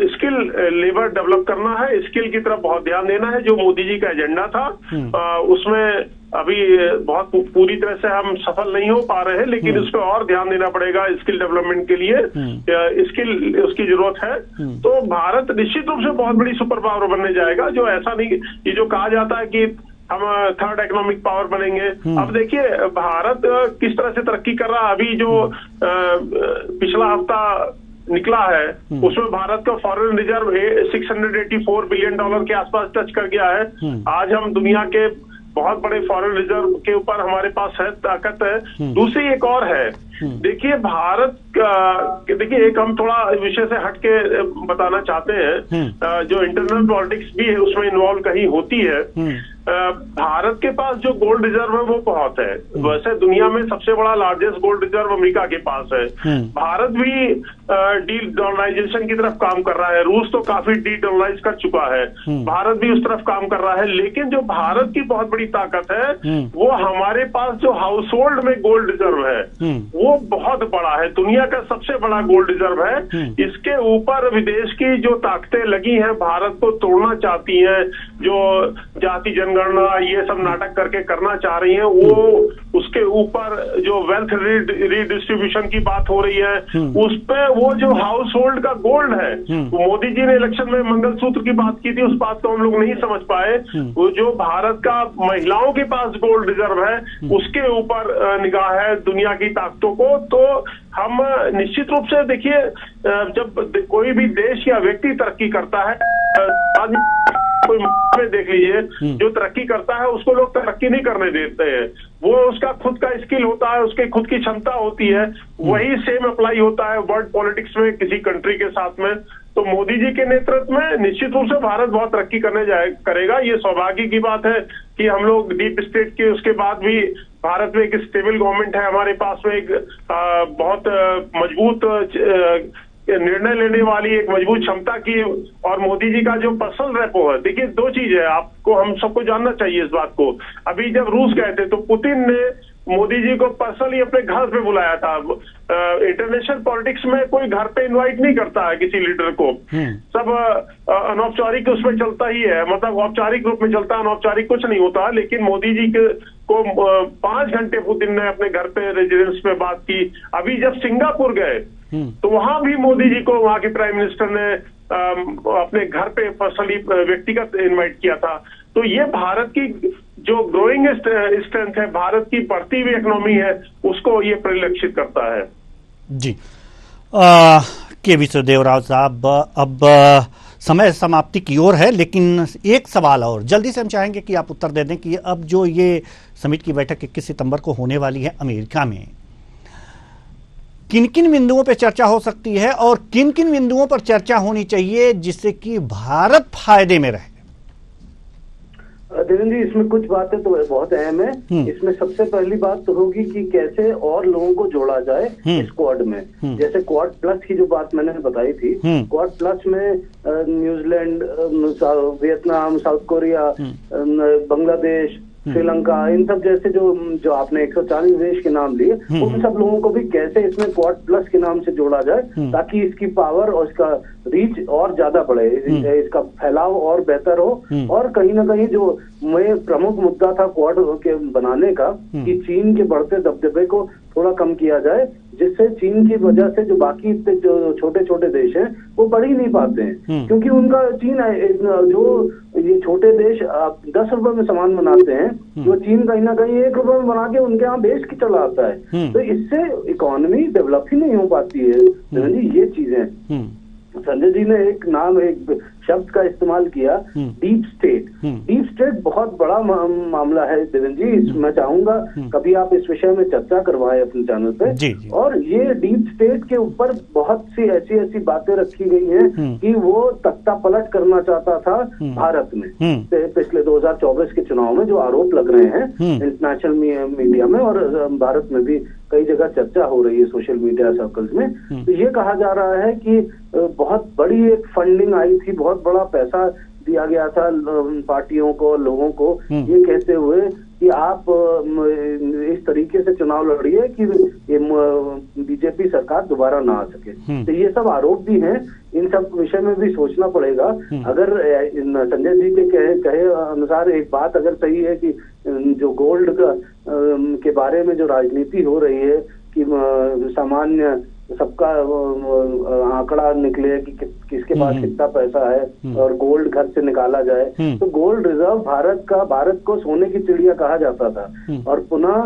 स्किल लेबर डेवलप करना है, स्किल की तरफ बहुत ध्यान देना है। जो मोदी जी का एजेंडा था उसमें अभी बहुत पूरी तरह से हम सफल नहीं हो पा रहे हैं, लेकिन उस पर और ध्यान देना पड़ेगा। स्किल डेवलपमेंट के लिए स्किल उसकी जरूरत है। तो भारत निश्चित रूप से बहुत बड़ी सुपर पावर बनने जाएगा। जो ऐसा नहीं, ये जो कहा जाता है कि हम थर्ड इकोनॉमिक पावर बनेंगे, अब देखिए भारत किस तरह से तरक्की कर रहा है। अभी जो पिछला हफ्ता निकला है उसमें भारत का फॉरेन रिजर्व $684 बिलियन के आसपास टच कर गया है। आज हम दुनिया के बहुत बड़े फॉरेन रिजर्व के ऊपर हमारे पास है, ताकत है। दूसरी एक और है, देखिए भारत का, देखिए एक हम थोड़ा विषय से हटके बताना चाहते हैं। जो इंटरनल पॉलिटिक्स भी है उसमें इन्वॉल्व कहीं होती है। भारत के पास जो गोल्ड रिजर्व है वो बहुत है। वैसे दुनिया में सबसे बड़ा लार्जेस्ट गोल्ड रिजर्व अमेरिका के पास है। भारत भी डी डॉलराइजेशन की तरफ काम कर रहा है। रूस तो काफी डी डॉलराइज कर चुका है, भारत भी उस तरफ काम कर रहा है। लेकिन जो भारत की बहुत बड़ी ताकत है वो हमारे पास जो हाउस होल्ड में गोल्ड रिजर्व है वो बहुत बड़ा है, दुनिया का सबसे बड़ा गोल्ड रिजर्व है। इसके ऊपर विदेश की जो ताकतें लगी हैं भारत को तोड़ना चाहती हैं, जो जाति जनगणना ये सब नाटक करके करना चाह रही हैं, वो उसके ऊपर जो वेल्थ रीडिस्ट्रीब्यूशन की बात हो रही है उस पे वो जो हाउस होल्ड का गोल्ड है, मोदी जी ने इलेक्शन में मंगलसूत्र की बात की थी, उस बात को हम लोग नहीं समझ पाए। वो जो भारत का महिलाओं के पास गोल्ड रिजर्व है उसके ऊपर निगाह है दुनिया की ताकतों को। तो हम निश्चित रूप से देखिए जब कोई भी देश या व्यक्ति तरक्की करता है, कोई में देख लीजिए जो तरक्की करता है उसको लोग तरक्की नहीं करने देते हैं। वो उसका खुद का स्किल होता है, उसकी खुद की क्षमता होती है। वही सेम अप्लाई होता है वर्ल्ड पॉलिटिक्स में किसी कंट्री के साथ में। तो मोदी जी के नेतृत्व में निश्चित रूप से भारत बहुत तरक्की करेगा। ये सौभाग्य की बात है कि हम लोग डीप स्टेट के उसके बाद भी भारत में एक स्टेबल गवर्नमेंट है, हमारे पास में एक बहुत मजबूत निर्णय लेने वाली एक मजबूत क्षमता की, और मोदी जी का जो पर्सनल रेपो है। देखिए, दो चीज है, आपको हम सबको जानना चाहिए इस बात को। अभी जब रूस गए थे तो पुतिन ने मोदी जी को पर्सनली अपने घर पे बुलाया था। इंटरनेशनल पॉलिटिक्स में कोई घर पे इनवाइट नहीं करता है किसी लीडर को, सब अनौपचारिक उसमें चलता ही है, मतलब औपचारिक रूप में चलता है, अनौपचारिक कुछ नहीं होता। लेकिन मोदी जी को 5 घंटे पुतिन ने अपने घर पे रेजिडेंस में बात की। अभी जब सिंगापुर गए तो वहां भी मोदी जी को वहां के प्राइम मिनिस्टर ने अपने घर पे पर्सनली व्यक्तिगत इनवाइट किया था। तो ये भारत की जो ग्रोइंग स्ट्रेंथ है, भारत की बढ़ती हुई इकोनॉमी है, उसको ये परिलक्षित करता है। जी के विश्वदेव राव साहब, अब समय समाप्ति की ओर है, लेकिन एक सवाल और जल्दी से हम चाहेंगे कि आप उत्तर दे दें कि अब जो ये समिट की बैठक 21 सितंबर को होने वाली है अमेरिका में, किन किन बिंदुओं पर चर्चा हो सकती है और किन किन बिंदुओं पर चर्चा होनी चाहिए जिससे कि भारत फायदे में रहे? देवेंद्र जी, इसमें कुछ बातें तो बहुत अहम है। इसमें सबसे पहली बात तो होगी कि कैसे और लोगों को जोड़ा जाए इस क्वाड में। जैसे क्वाड प्लस की जो बात मैंने बताई थी, क्वाड प्लस में New Zealand, Vietnam, South Korea, Bangladesh, Sri Lanka, इन सब जैसे जो आपने 140 देश के नाम लिए, उन सब लोगों को भी कैसे इसमें क्वाड प्लस के नाम से जोड़ा जाए ताकि इसकी पावर और इसका रीच और ज्यादा बढ़े, इसका फैलाव और बेहतर हो। और कहीं ना कहीं जो प्रमुख मुद्दा था क्वाड के बनाने का कि चीन के बढ़ते दबदबे को थोड़ा कम किया जाए, जिससे चीन की वजह से जो बाकी जो छोटे छोटे देश हैं वो बढ़ ही नहीं पाते हैं, क्योंकि उनका चीन जो ये छोटे देश 10 रुपए में सामान बनाते हैं, जो चीन कहीं ना कहीं 1 रुपए में बना के उनके यहाँ बेच के चला आता है। तो इससे इकोनॉमी डेवलप ही नहीं हो पाती है। ये चीजें संजय जी ने एक शब्द का इस्तेमाल किया, डीप स्टेट। डीप स्टेट बहुत बड़ा मामला है देवेंद्र जी, मैं चाहूंगा कभी आप इस विषय में चर्चा करवाएं अपने चैनल पे। और ये डीप स्टेट के ऊपर बहुत सी ऐसी बातें रखी गई हैं कि वो तख्ता पलट करना चाहता था भारत में पिछले 2024 के चुनाव में, जो आरोप लग रहे हैं इंटरनेशनल मीडिया में और भारत में भी कई जगह चर्चा हो रही है सोशल मीडिया सर्कल्स में। तो ये कहा जा रहा है कि बहुत बड़ी एक फंडिंग आई थी, बहुत बड़ा पैसा दिया गया था पार्टियों को, लोगों को, ये कहते हुए कि आप इस तरीके से चुनाव लड़िए कि बीजेपी सरकार दोबारा ना आ सके। तो ये सब आरोप भी हैं, इन सब विषय में भी सोचना पड़ेगा। अगर संजय जी के कहे अनुसार एक बात अगर सही है कि जो गोल्ड के बारे में जो राजनीति हो रही है कि सामान्य सबका आंकड़ा निकले कि किसके पास कितना पैसा है और गोल्ड घर से निकाला जाए, तो गोल्ड रिजर्व भारत को सोने की चिड़िया कहा जाता था। और पुनः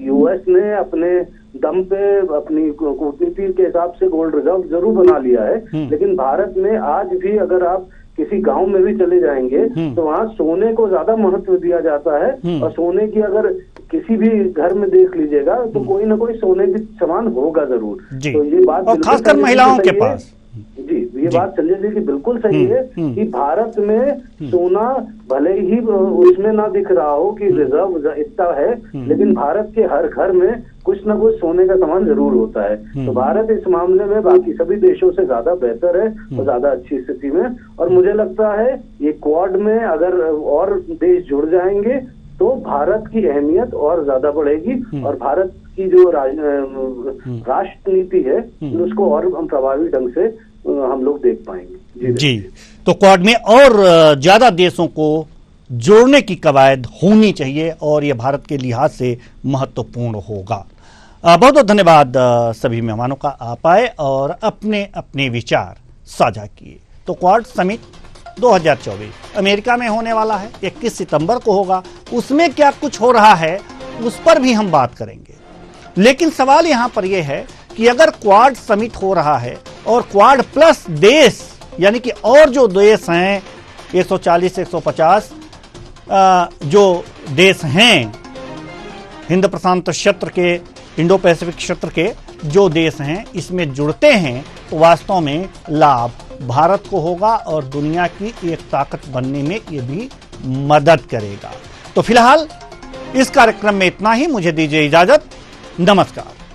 यूएस ने अपने दम पे अपनी कूटनीति के हिसाब से गोल्ड रिजर्व जरूर बना लिया है, लेकिन भारत में आज भी अगर आप किसी गांव में भी चले जाएंगे तो वहाँ सोने को ज्यादा महत्व दिया जाता है। और सोने की अगर किसी भी घर में देख लीजिएगा तो कोई ना कोई सोने की सामान होगा जरूर। तो ये बात और खासकर महिलाओं के पास ये बात संजय जी की बिल्कुल सही है कि भारत में सोना भले ही उसमें ना दिख रहा हो कि रिजर्व इतना है, लेकिन भारत के हर घर में कुछ ना कुछ सोने का सामान जरूर होता है। तो भारत इस मामले में बाकी सभी देशों से ज्यादा बेहतर है और ज्यादा अच्छी स्थिति में। और मुझे लगता है ये क्वाड में अगर और देश जुड़ जाएंगे तो भारत की अहमियत और ज्यादा बढ़ेगी और भारत की जो राष्ट्र नीति है उसको और प्रभावी ढंग से हम लोग देख पाएंगे। जी, तो क्वाड में और ज्यादा देशों को जोड़ने की कवायद होनी चाहिए और यह भारत के लिहाज से महत्वपूर्ण होगा। बहुत बहुत धन्यवाद सभी मेहमानों का, आप आए और अपने अपने विचार साझा किए। तो क्वाड समिट 2024 अमेरिका में होने वाला है, 21 सितंबर को होगा। उसमें क्या कुछ हो रहा है उस पर भी हम बात करेंगे, लेकिन सवाल यहां पर यह है कि अगर क्वाड समिट हो रहा है और क्वाड प्लस देश यानी कि और जो देश हैं 140 से 150 जो देश हैं हिंद प्रशांत क्षेत्र के, इंडो पैसिफिक क्षेत्र के जो देश हैं, इसमें जुड़ते हैं तो वास्तव में लाभ भारत को होगा और दुनिया की एक ताकत बनने में ये भी मदद करेगा। तो फिलहाल इस कार्यक्रम में इतना ही। मुझे दीजिए इजाजत। नमस्कार।